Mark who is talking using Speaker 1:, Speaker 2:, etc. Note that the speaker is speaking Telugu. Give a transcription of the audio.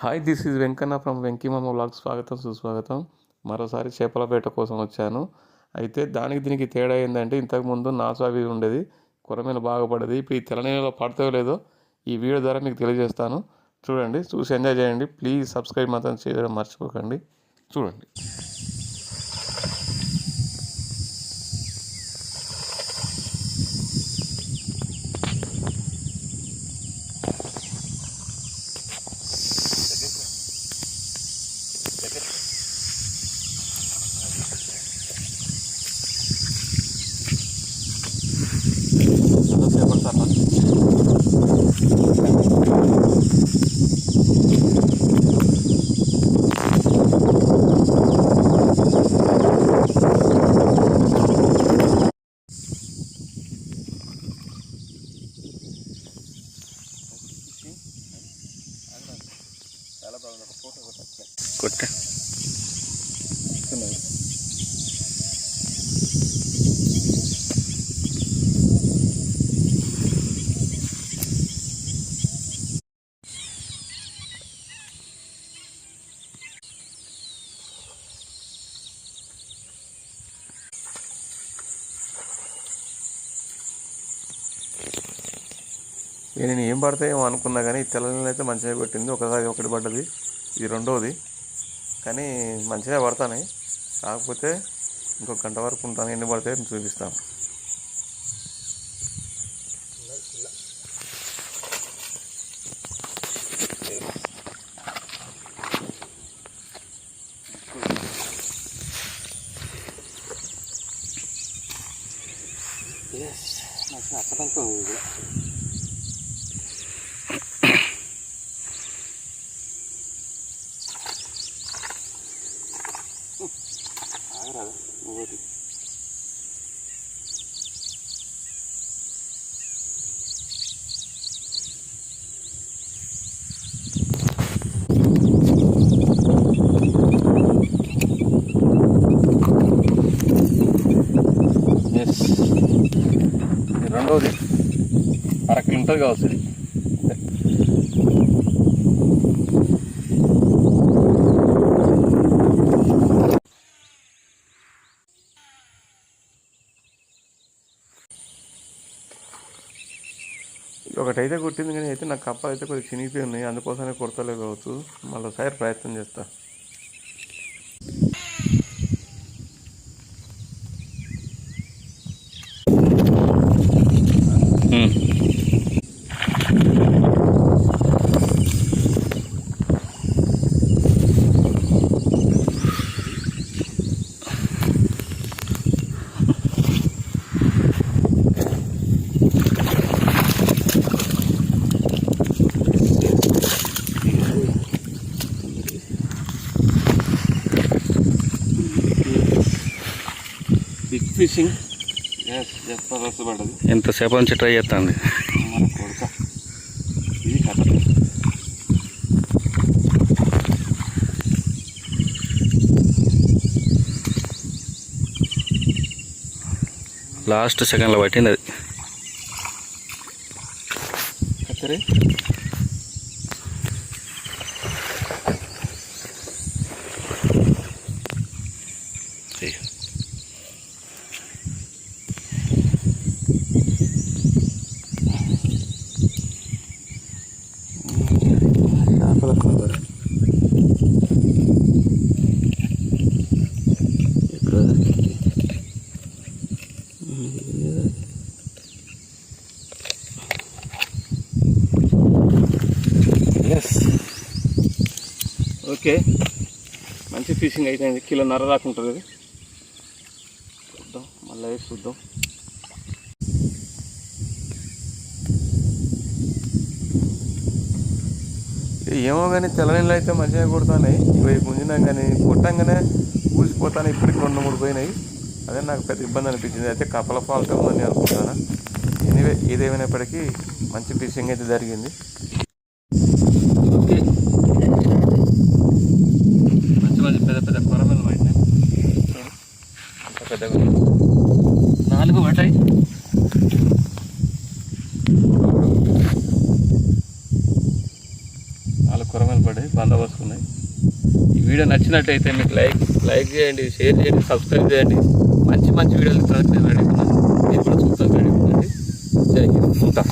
Speaker 1: Hi, this is Venkanna from Venky Mama vlog. స్వాగతం సుస్వాగతం. మరోసారి చేపల వేట కోసం వచ్చాను. అయితే దానికి దీనికి తేడా ఏంటంటే, ఇంతకుముందు నాసు అవి ఉండేది, కొరమేలు బాగా పడేది. ఇప్పుడు ఈ తెల్ల నీళ్ళలో పడతాయో లేదో ఈ వీడియో ద్వారా మీకు తెలియజేస్తాను. చూడండి, చూసి ఎంజాయ్ చేయండి. ప్లీజ్ సబ్స్క్రైబ్ మాత్రం చేయడం మర్చిపోకండి. చూడండి. కొట్ట నేను ఏం పడతాయేమో అనుకున్నా, కానీ తెల్ల నీళ్ళు అయితే మంచిగా కొట్టింది. ఒకటి పడ్డది, ఇది రెండవది. కానీ మంచిగా పడతాయి. కాకపోతే ఇంకొక గంట వరకు ఉంటాను. ఎన్ని పడతాయో చూపిస్తాను. రెండవది అరకిలో ఉంటుంది కావచ్చు. ఒకటైతే కొట్టింది, కానీ అయితే నాకు కప్పలు అయితే కొద్దిగా చినిగిపోయి ఉన్నాయి. అందుకోసమే కొడతలే కావచ్చు. మళ్ళీసారి ప్రయత్నం చేస్తా. బిగ్ ఫిషింగ్ జబర్దస్త్ పడ్డది. ఎంతసేపు నుంచి ట్రై చేస్తాండి మన కొడుక. ఇది కథ. లాస్ట్ సెకండ్లో పట్టింది అది. కత్తెరే ఓకే, మంచి ఫిషింగ్ అయితే కిలోన్నర దాకా ఉంటుంది. అది చూద్దాం, మళ్ళీ వేసి చూద్దాం. ఏమో కానీ తెల్ల నీళ్ళు అయితే మంచిగా కొడుతున్నాయి. ఇవి గుంజినాం కానీ కొట్టంగానే ఊసిపోతాను. ఇప్పటికి 2-3 పోయినాయి. అదే నాకు పెద్ద ఇబ్బంది అనిపించింది. అయితే కప్పల ఫాల్ట్ ఉందని అనుకుంటాను. ఎనీవే, ఏదేమైనప్పటికీ మంచి ఫిషింగ్ అయితే జరిగింది. ఓకే, మంచి మంచి పెద్ద పెద్ద కొరమేలు పడినాయి. అంత పెద్దగా 4 పడ్డాయి. కనపడ్డాయి, బందోబస్తు ఉన్నాయి. ఈ వీడియో నచ్చినట్టయితే మీకు లైక్ చేయండి, షేర్ చేయండి, సబ్స్క్రైబ్ చేయండి. మంచి మంచి వీడియోలు నేను రెడీ ఉన్నాను, మీరు కూడా చూస్తాను రెడీ ఉండండి. జై హింద్. ఉంటా.